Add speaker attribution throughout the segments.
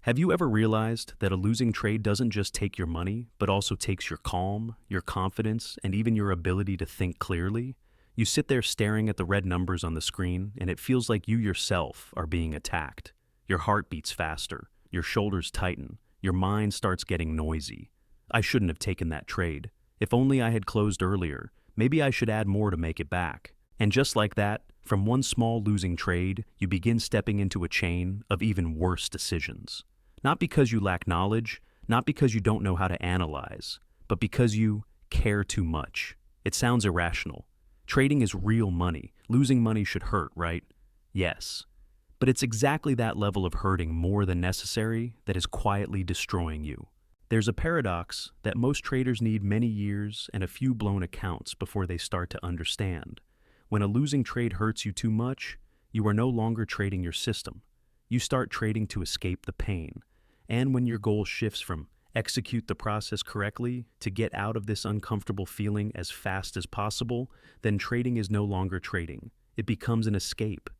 Speaker 1: Have you ever realized that a losing trade doesn't just take your money, but also takes your calm, your confidence, and even your ability to think clearly? You sit there staring at the red numbers on the screen, and it feels like you yourself are being attacked. Your heart beats faster, your shoulders tighten, your mind starts getting noisy. I shouldn't have taken that trade. If only I had closed earlier, maybe I should add more to make it back. And just like that, from one small losing trade, you begin stepping into a chain of even worse decisions. Not because you lack knowledge, not because you don't know how to analyze, but because you care too much. It sounds irrational. Trading is real money. Losing money should hurt, right? Yes. But it's exactly that level of hurting more than necessary that is quietly destroying you. There's a paradox that most traders need many years and a few blown accounts before they start to understand. When a losing trade hurts you too much, you are no longer trading your system. You start trading to escape the pain. And when your goal shifts from execute the process correctly to get out of this uncomfortable feeling as fast as possible, then trading is no longer trading. It becomes an escape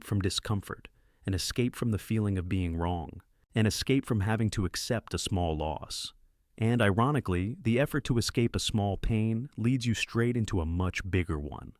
Speaker 1: from discomfort, an escape from the feeling of being wrong, an escape from having to accept a small loss. And ironically, the effort to escape a small pain leads you straight into a much bigger one.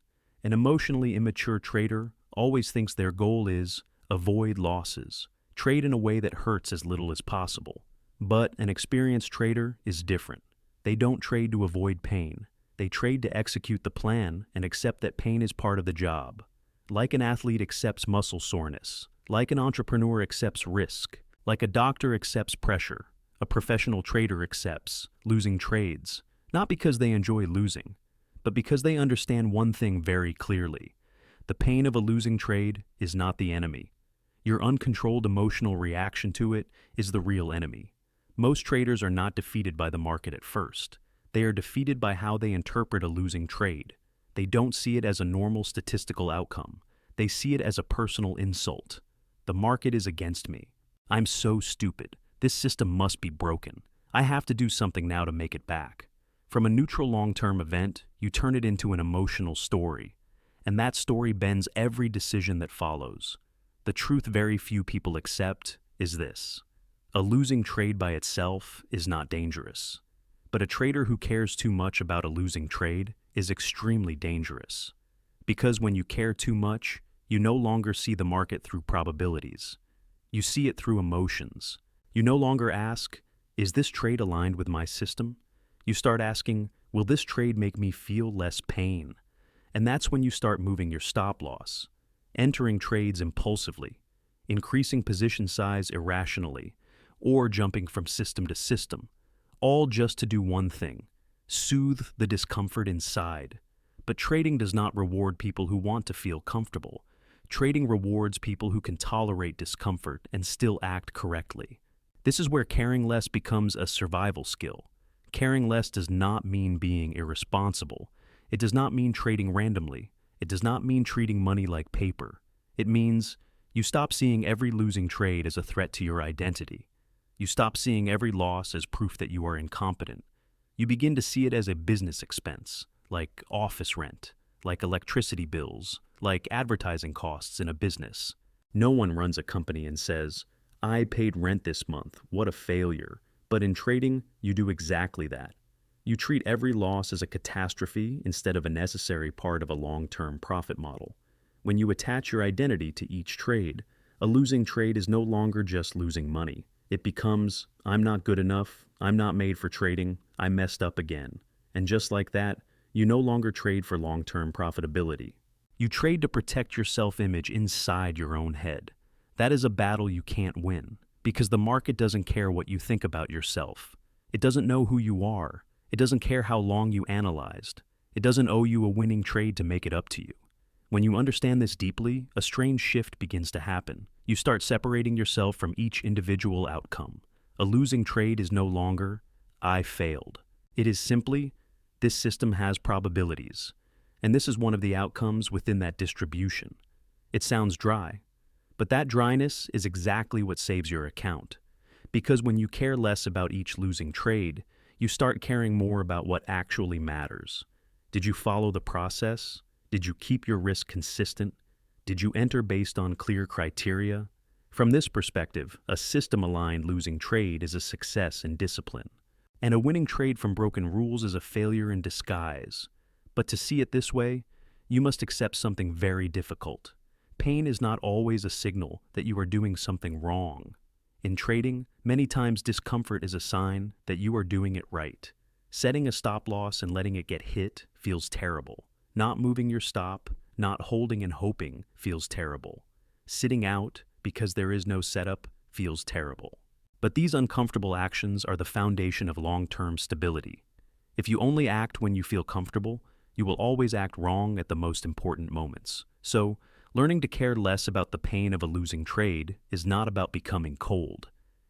Speaker 1: An emotionally immature trader always thinks their goal is avoid losses, trade in a way that hurts as little as possible. But an experienced trader is different. They don't trade to avoid pain. They trade to execute the plan and accept that pain is part of the job. Like an athlete accepts muscle soreness, like an entrepreneur accepts risk, like a doctor accepts pressure, a professional trader accepts losing trades, not because they enjoy losing, but because they understand one thing very clearly. The pain of a losing trade is not the enemy. Your uncontrolled emotional reaction to it is the real enemy. Most traders are not defeated by the market at first. They are defeated by how they interpret a losing trade. They don't see it as a normal statistical outcome. They see it as a personal insult. The market is against me. I'm so stupid. This system must be broken. I have to do something now to make it back. From a neutral long-term event, you turn it into an emotional story. And that story bends every decision that follows. The truth very few people accept is this: a losing trade by itself is not dangerous. But a trader who cares too much about a losing trade is extremely dangerous. Because when you care too much, you no longer see the market through probabilities. You see it through emotions. You no longer ask, is this trade aligned with my system? You start asking, will this trade make me feel less pain? And that's when you start moving your stop loss, entering trades impulsively, increasing position size irrationally, or jumping from system to system, all just to do one thing: soothe the discomfort inside. But trading does not reward people who want to feel comfortable. Trading rewards people who can tolerate discomfort and still act correctly. This is where caring less becomes a survival skill. Caring less does not mean being irresponsible. It does not mean trading randomly. It does not mean treating money like paper. It means you stop seeing every losing trade as a threat to your identity. You stop seeing every loss as proof that you are incompetent. You begin to see it as a business expense, like office rent, like electricity bills, like advertising costs in a business. No one runs a company and says, I paid rent this month, what a failure. But in trading, you do exactly that. You treat every loss as a catastrophe instead of a necessary part of a long-term profit model. When you attach your identity to each trade, a losing trade is no longer just losing money. It becomes, I'm not good enough, I'm not made for trading, I messed up again. And just like that, you no longer trade for long-term profitability. You trade to protect your self-image inside your own head. That is a battle you can't win, because the market doesn't care what you think about yourself. It doesn't know who you are. It doesn't care how long you analyzed. It doesn't owe you a winning trade to make it up to you. When you understand this deeply, a strange shift begins to happen. You start separating yourself from each individual outcome. A losing trade is no longer, I failed. It is simply, this system has probabilities. And this is one of the outcomes within that distribution. It sounds dry, but that dryness is exactly what saves your account. Because when you care less about each losing trade, you start caring more about what actually matters. Did you follow the process? Did you keep your risk consistent? Did you enter based on clear criteria? From this perspective, a system-aligned losing trade is a success in discipline. And a winning trade from broken rules is a failure in disguise. But to see it this way, you must accept something very difficult. Pain is not always a signal that you are doing something wrong. In trading, many times discomfort is a sign that you are doing it right. Setting a stop loss and letting it get hit feels terrible. Not moving your stop, not holding and hoping feels terrible. Sitting out because there is no setup feels terrible. But these uncomfortable actions are the foundation of long-term stability. If you only act when you feel comfortable, you will always act wrong at the most important moments. So, learning to care less about the pain of a losing trade is not about becoming cold.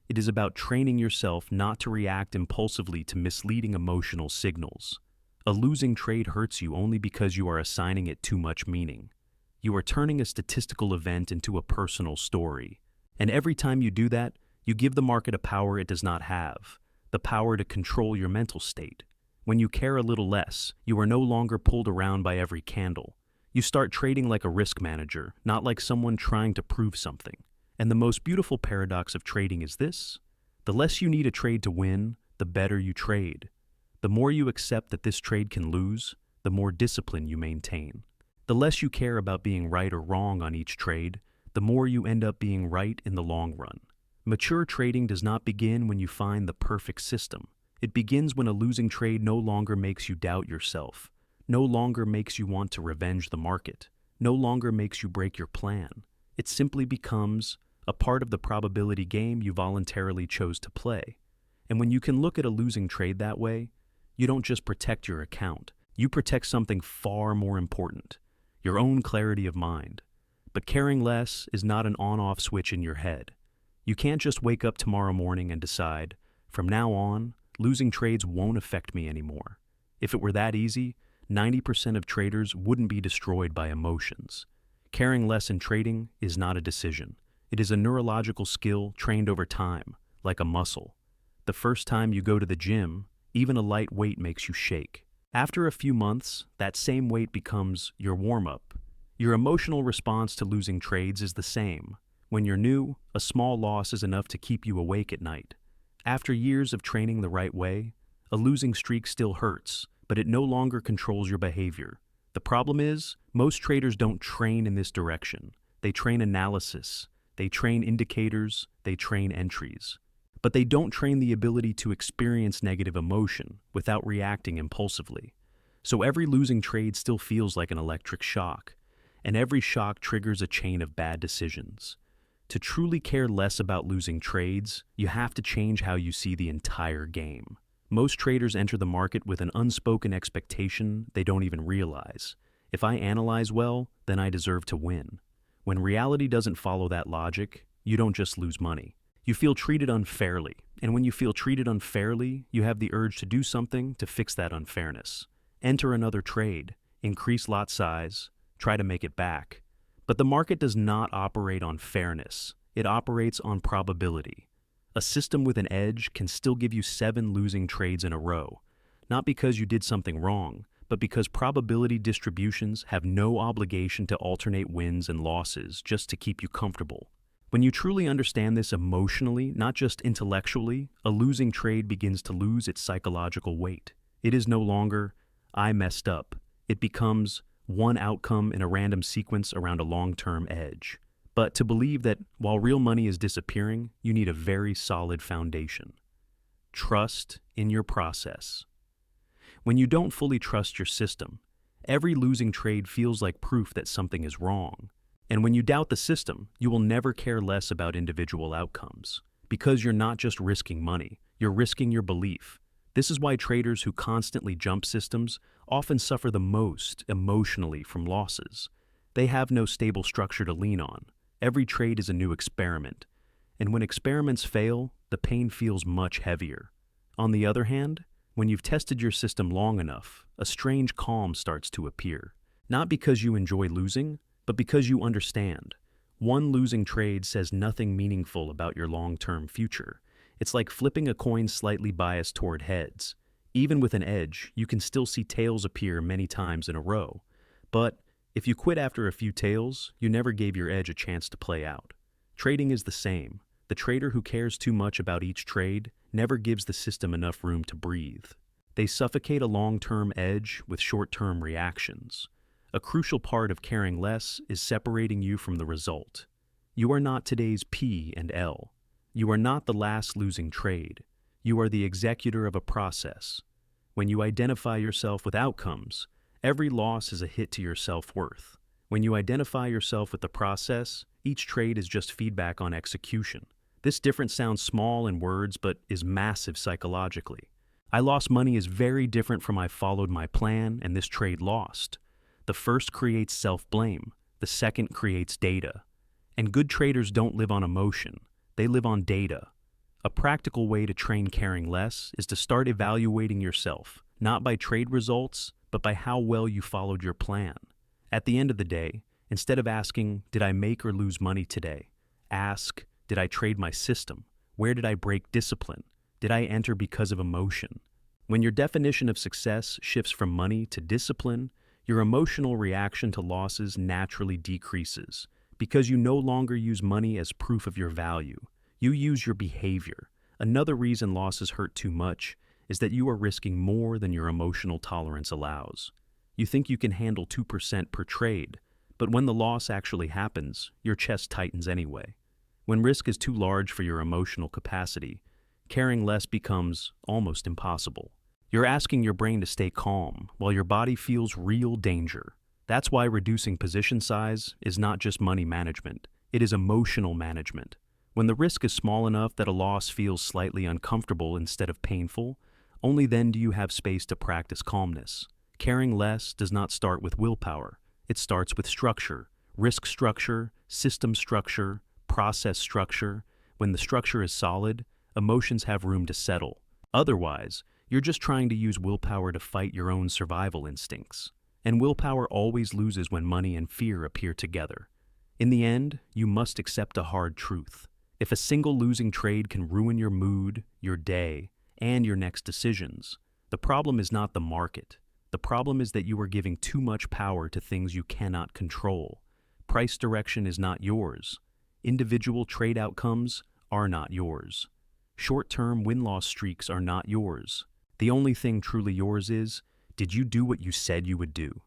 Speaker 1: It is about training yourself not to react impulsively to misleading emotional signals. A losing trade hurts you only because you are assigning it too much meaning. You are turning a statistical event into a personal story. And every time you do that, you give the market a power it does not have, the power to control your mental state. When you care a little less, you are no longer pulled around by every candle. You start trading like a risk manager, not like someone trying to prove something. And the most beautiful paradox of trading is this: the less you need a trade to win, the better you trade. The more you accept that this trade can lose, the more discipline you maintain. The less you care about being right or wrong on each trade, the more you end up being right in the long run. Mature trading does not begin when you find the perfect system. It begins when a losing trade no longer makes you doubt yourself, no longer makes you want to revenge the market, no longer makes you break your plan. It simply becomes a part of the probability game you voluntarily chose to play. And when you can look at a losing trade that way, you don't just protect your account, you protect something far more important: your own clarity of mind. But caring less is not an on-off switch in your head. You can't just wake up tomorrow morning and decide, from now on, losing trades won't affect me anymore. If it were that easy, 90% of traders wouldn't be destroyed by emotions. Caring less in trading is not a decision. It is a neurological skill trained over time, like a muscle. The first time you go to the gym, even a light weight makes you shake. After a few months, that same weight becomes your warm-up. Your emotional response to losing trades is the same. When you're new, a small loss is enough to keep you awake at night. After years of training the right way, a losing streak still hurts, but it no longer controls your behavior. The problem is, most traders don't train in this direction. They train analysis, they train indicators, they train entries. But they don't train the ability to experience negative emotion without reacting impulsively. So every losing trade still feels like an electric shock, and every shock triggers a chain of bad decisions. To truly care less about losing trades, you have to change how you see the entire game. Most traders enter the market with an unspoken expectation they don't even realize. If I analyze well, then I deserve to win. When reality doesn't follow that logic, you don't just lose money. You feel treated unfairly, and when you feel treated unfairly, you have the urge to do something to fix that unfairness. Enter another trade, increase lot size, try to make it back. But the market does not operate on fairness. It operates on probability. A system with an edge can still give you 7 losing trades in a row, not because you did something wrong, but because probability distributions have no obligation to alternate wins and losses just to keep you comfortable. When you truly understand this emotionally, not just intellectually, a losing trade begins to lose its psychological weight. It is no longer, I messed up. It becomes one outcome in a random sequence around a long-term edge. But to believe that while real money is disappearing, you need a very solid foundation. Trust in your process. When you don't fully trust your system, every losing trade feels like proof that something is wrong. And when you doubt the system, you will never care less about individual outcomes. Because you're not just risking money, you're risking your belief. This is why traders who constantly jump systems often suffer the most emotionally from losses. They have no stable structure to lean on. Every trade is a new experiment. And when experiments fail, the pain feels much heavier. On the other hand, when you've tested your system long enough, a strange calm starts to appear. Not because you enjoy losing, but because you understand. One losing trade says nothing meaningful about your long-term future. It's like flipping a coin slightly biased toward heads. Even with an edge, you can still see tails appear many times in a row. But if you quit after a few tails, you never gave your edge a chance to play out. Trading is the same. The trader who cares too much about each trade never gives the system enough room to breathe. They suffocate a long-term edge with short-term reactions. A crucial part of caring less is separating you from the result. You are not today's P and L. You are not the last losing trade. You are the executor of a process. When you identify yourself with outcomes, every loss is a hit to your self-worth. When you identify yourself with the process, each trade is just feedback on execution. This difference sounds small in words, but is massive psychologically. I lost money is very different from I followed my plan and this trade lost. The first creates self-blame. The second creates data. And good traders don't live on emotion. They live on data. A practical way to train caring less is to start evaluating yourself, not by trade results, but by how well you followed your plan. At the end of the day, instead of asking, did I make or lose money today? Ask, did I trade my system? Where did I break discipline? Did I enter because of emotion? When your definition of success shifts from money to discipline, your emotional reaction to losses naturally decreases because you no longer use money as proof of your value. You use your behavior. Another reason losses hurt too much is that you are risking more than your emotional tolerance allows. You think you can handle 2% per trade, but when the loss actually happens, your chest tightens anyway. When risk is too large for your emotional capacity, caring less becomes almost impossible. You're asking your brain to stay calm while your body feels real danger. That's why reducing position size is not just money management, it is emotional management. When the risk is small enough that a loss feels slightly uncomfortable instead of painful, only then do you have space to practice calmness. Caring less does not start with willpower. It starts with structure, risk structure, system structure, process structure. When the structure is solid, emotions have room to settle. Otherwise, you're just trying to use willpower to fight your own survival instincts. And willpower always loses when money and fear appear together. In the end, you must accept a hard truth. If a single losing trade can ruin your mood, your day, and your next decisions, the problem is not the market. The problem is that you are giving too much power to things you cannot control. Price direction is not yours. Individual trade outcomes are not yours. Short-term win-loss streaks are not yours. The only thing truly yours is, did you do what you said you would do?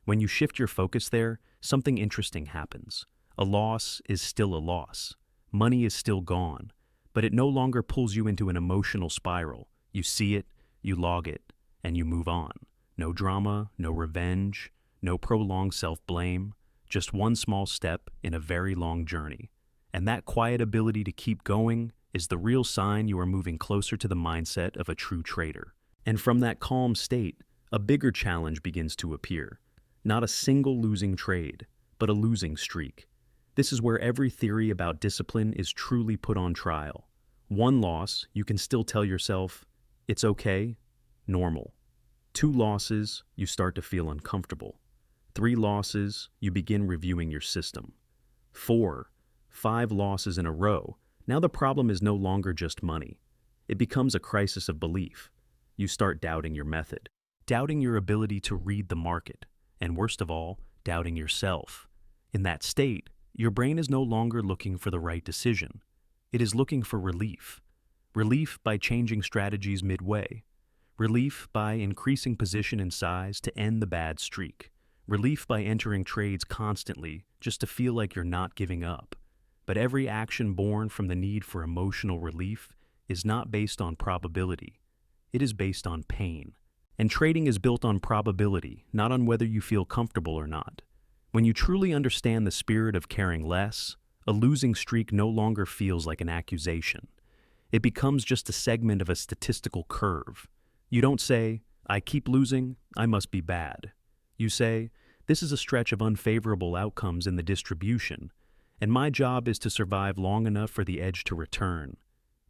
Speaker 1: When you shift your focus there, something interesting happens. A loss is still a loss. Money is still gone, but it no longer pulls you into an emotional spiral. You see it, you log it, and you move on. No drama, no revenge, no prolonged self-blame, just one small step in a very long journey. And that quiet ability to keep going is the real sign you are moving closer to the mindset of a true trader. And from that calm state, a bigger challenge begins to appear. Not a single losing trade, but a losing streak. This is where every theory about discipline is truly put on trial. One loss, you can still tell yourself, it's okay, normal. 2 losses, you start to feel uncomfortable. 3 losses, you begin reviewing your system. 4, 5 losses in a row, now the problem is no longer just money. It becomes a crisis of belief. You start doubting your method, doubting your ability to read the market, and worst of all, doubting yourself. In that state, your brain is no longer looking for the right decision. It is looking for relief. Relief by changing strategies midway. Relief by increasing position and size to end the bad streak. Relief by entering trades constantly just to feel like you're not giving up. But every action born from the need for emotional relief is not based on probability. It is based on pain. And trading is built on probability, not on whether you feel comfortable or not. When you truly understand the spirit of caring less, a losing streak no longer feels like an accusation. It becomes just a segment of a statistical curve. You don't say, I keep losing, I must be bad. You say, this is a stretch of unfavorable outcomes in the distribution, and my job is to survive long enough for the edge to return.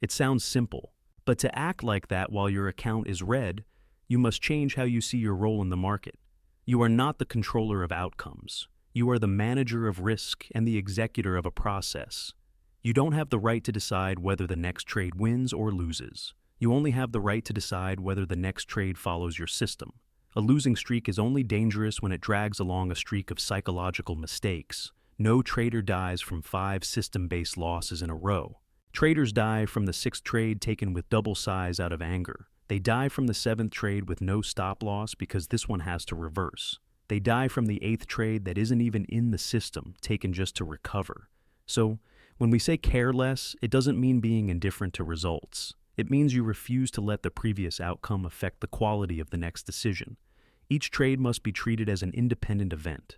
Speaker 1: It sounds simple, but to act like that while your account is red, you must change how you see your role in the market. You are not the controller of outcomes. You are the manager of risk and the executor of a process. You don't have the right to decide whether the next trade wins or loses. You only have the right to decide whether the next trade follows your system. A losing streak is only dangerous when it drags along a streak of psychological mistakes, No trader dies from 5 system-based losses in a row. Traders die from the 6th trade taken with double size out of anger. They die from the 7th trade with no stop loss because this one has to reverse. They die from the 8th trade that isn't even in the system, taken just to recover. So, when we say care less, it doesn't mean being indifferent to results. It means you refuse to let the previous outcome affect the quality of the next decision. Each trade must be treated as an independent event.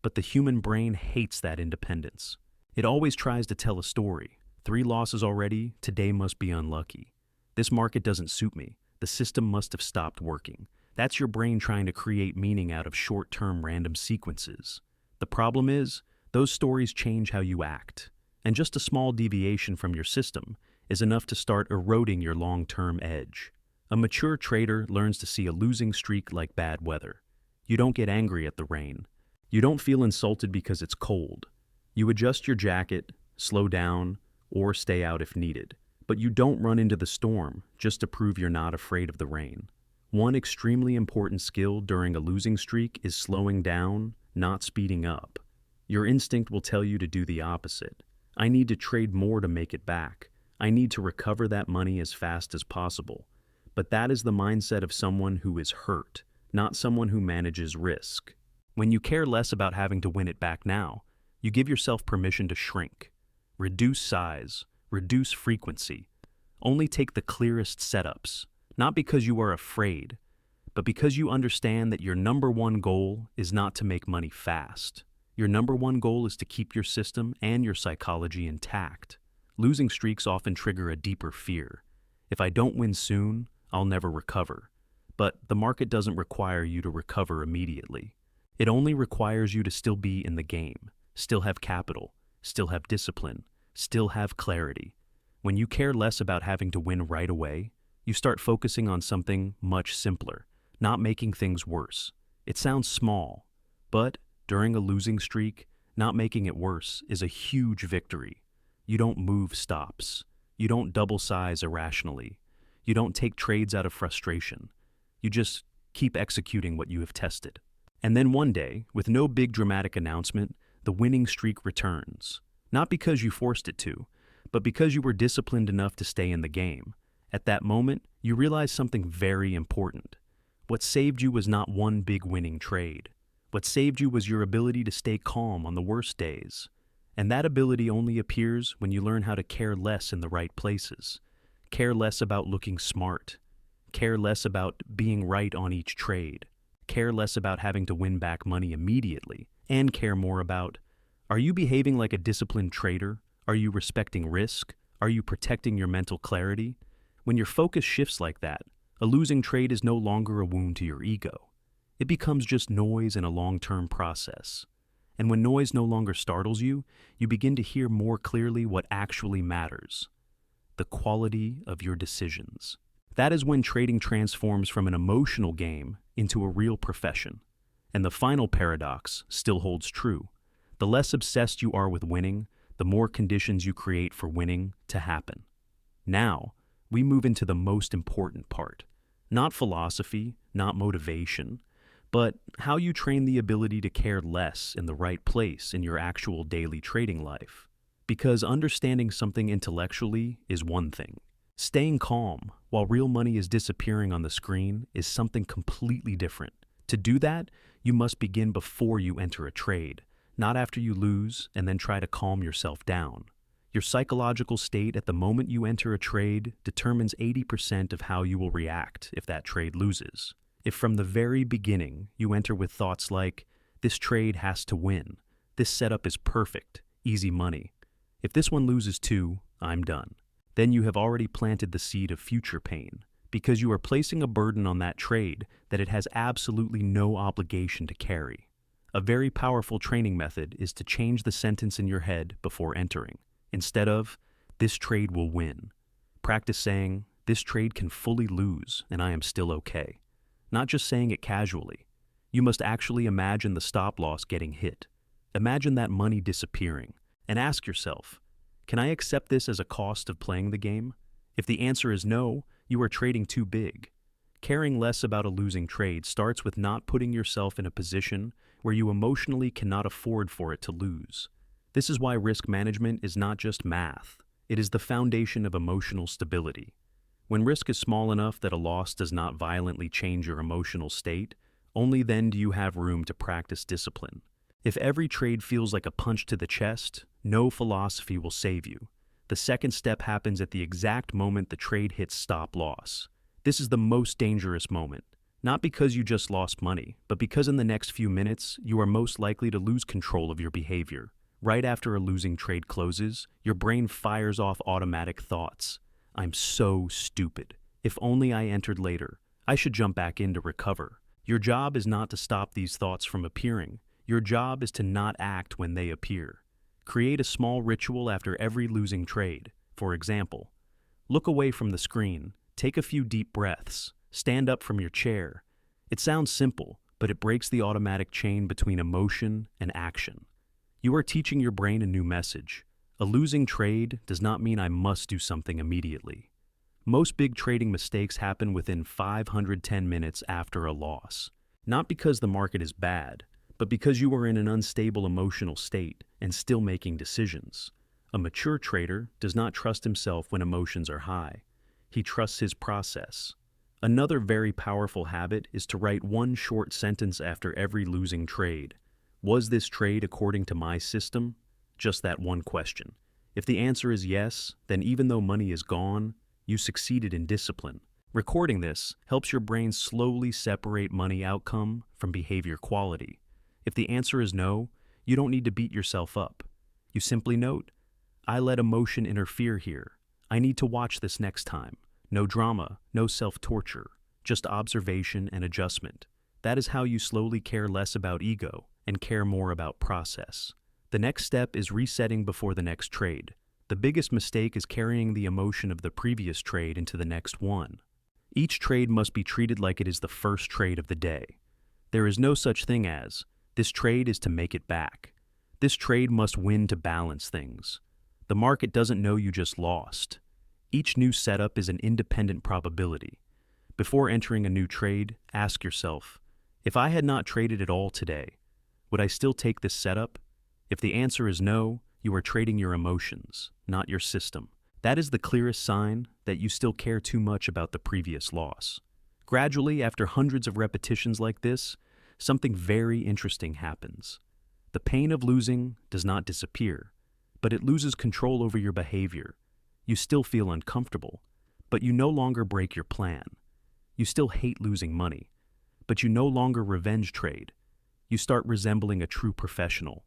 Speaker 1: But the human brain hates that independence. It always tries to tell a story. 3 losses already, today must be unlucky. This market doesn't suit me. The system must have stopped working. That's your brain trying to create meaning out of short-term random sequences. The problem is, those stories change how you act. And just a small deviation from your system is enough to start eroding your long-term edge. A mature trader learns to see a losing streak like bad weather. You don't get angry at the rain. You don't feel insulted because it's cold. You adjust your jacket, slow down, or stay out if needed. But you don't run into the storm just to prove you're not afraid of the rain. One extremely important skill during a losing streak is slowing down, not speeding up. Your instinct will tell you to do the opposite. I need to trade more to make it back. I need to recover that money as fast as possible. But that is the mindset of someone who is hurt, not someone who manages risk. When you care less about having to win it back now, you give yourself permission to shrink. Reduce size, reduce frequency. Only take the clearest setups, not because you are afraid, but because you understand that your number one goal is not to make money fast. Your number one goal is to keep your system and your psychology intact. Losing streaks often trigger a deeper fear. If I don't win soon, I'll never recover. But the market doesn't require you to recover immediately. It only requires you to still be in the game, still have capital, still have discipline, still have clarity. When you care less about having to win right away, you start focusing on something much simpler, not making things worse. It sounds small, but during a losing streak, not making it worse is a huge victory. You don't move stops. You don't double size irrationally. You don't take trades out of frustration. You just keep executing what you have tested. And then one day, with no big dramatic announcement, the winning streak returns. Not because you forced it to, but because you were disciplined enough to stay in the game. At that moment, you realize something very important. What saved you was not one big winning trade. What saved you was your ability to stay calm on the worst days. And that ability only appears when you learn how to care less in the right places. Care less about looking smart. Care less about being right on each trade. Care less about having to win back money immediately. And care more about, are you behaving like a disciplined trader? Are you respecting risk? Are you protecting your mental clarity? When your focus shifts like that, a losing trade is no longer a wound to your ego. It becomes just noise in a long-term process. And when noise no longer startles you, you begin to hear more clearly what actually matters: the quality of your decisions. That is when trading transforms from an emotional game into a real profession. And the final paradox still holds true. The less obsessed you are with winning, the more conditions you create for winning to happen. Now, we move into the most important part. Not philosophy, not motivation, but how you train the ability to care less in the right place in your actual daily trading life. Because understanding something intellectually is one thing. Staying calm while real money is disappearing on the screen is something completely different. To do that, you must begin before you enter a trade, not after you lose and then try to calm yourself down. Your psychological state at the moment you enter a trade determines 80% of how you will react if that trade loses. If from the very beginning you enter with thoughts like, this trade has to win, this setup is perfect, easy money. If this one loses too, I'm done. Then you have already planted the seed of future pain, because you are placing a burden on that trade that it has absolutely no obligation to carry. A very powerful training method is to change the sentence in your head before entering. Instead of, this trade will win, practice saying, this trade can fully lose and I am still okay. Not just saying it casually. You must actually imagine the stop loss getting hit. Imagine that money disappearing, and ask yourself, can I accept this as a cost of playing the game? If the answer is no, you are trading too big. Caring less about a losing trade starts with not putting yourself in a position where you emotionally cannot afford for it to lose. This is why risk management is not just math, it is the foundation of emotional stability. When risk is small enough that a loss does not violently change your emotional state, only then do you have room to practice discipline. If every trade feels like a punch to the chest, no philosophy will save you. The second step happens at the exact moment the trade hits stop loss. This is the most dangerous moment, not because you just lost money, but because in the next few minutes, you are most likely to lose control of your behavior. Right after a losing trade closes, your brain fires off automatic thoughts. I'm so stupid. If only I entered later. I should jump back in to recover. Your job is not to stop these thoughts from appearing. Your job is to not act when they appear. Create a small ritual after every losing trade. For example, look away from the screen, take a few deep breaths, stand up from your chair. It sounds simple, but it breaks the automatic chain between emotion and action. You are teaching your brain a new message. A losing trade does not mean I must do something immediately. Most big trading mistakes happen within 510 minutes after a loss. Not because the market is bad, but because you are in an unstable emotional state and still making decisions. A mature trader does not trust himself when emotions are high. He trusts his process. Another very powerful habit is to write one short sentence after every losing trade. Was this trade according to my system? Just that one question. If the answer is yes, then even though money is gone, you succeeded in discipline. Recording this helps your brain slowly separate money outcome from behavior quality. If the answer is no, you don't need to beat yourself up. You simply note, I let emotion interfere here. I need to watch this next time. No drama, no self-torture, just observation and adjustment. That is how you slowly care less about ego and care more about process. The next step is resetting before the next trade. The biggest mistake is carrying the emotion of the previous trade into the next one. Each trade must be treated like it is the first trade of the day. There is no such thing as, this trade is to make it back. This trade must win to balance things. The market doesn't know you just lost. Each new setup is an independent probability. Before entering a new trade, ask yourself, if I had not traded at all today, would I still take this setup? If the answer is no, you are trading your emotions, not your system. That is the clearest sign that you still care too much about the previous loss. Gradually, after hundreds of repetitions like this, something very interesting happens. The pain of losing does not disappear, but it loses control over your behavior. You still feel uncomfortable, but you no longer break your plan. You still hate losing money, but you no longer revenge trade. You start resembling a true professional.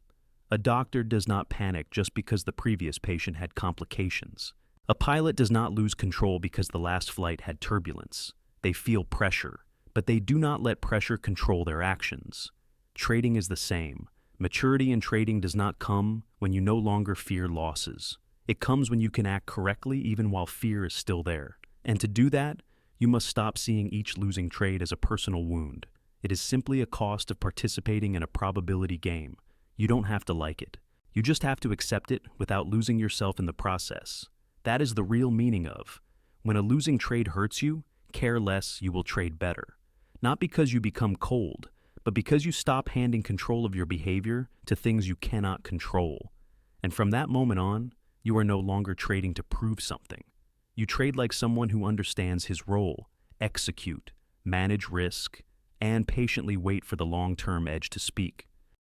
Speaker 1: A doctor does not panic just because the previous patient had complications. A pilot does not lose control because the last flight had turbulence. They feel pressure, but they do not let pressure control their actions. Trading is the same. Maturity in trading does not come when you no longer fear losses. It comes when you can act correctly even while fear is still there. And to do that, you must stop seeing each losing trade as a personal wound. It is simply a cost of participating in a probability game. You don't have to like it. You just have to accept it without losing yourself in the process. That is the real meaning of, when a losing trade hurts you, care less, you will trade better. Not because you become cold, but because you stop handing control of your behavior to things you cannot control. And from that moment on, you are no longer trading to prove something. You trade like someone who understands his role, execute, manage risk, and patiently wait for the long-term edge to speak.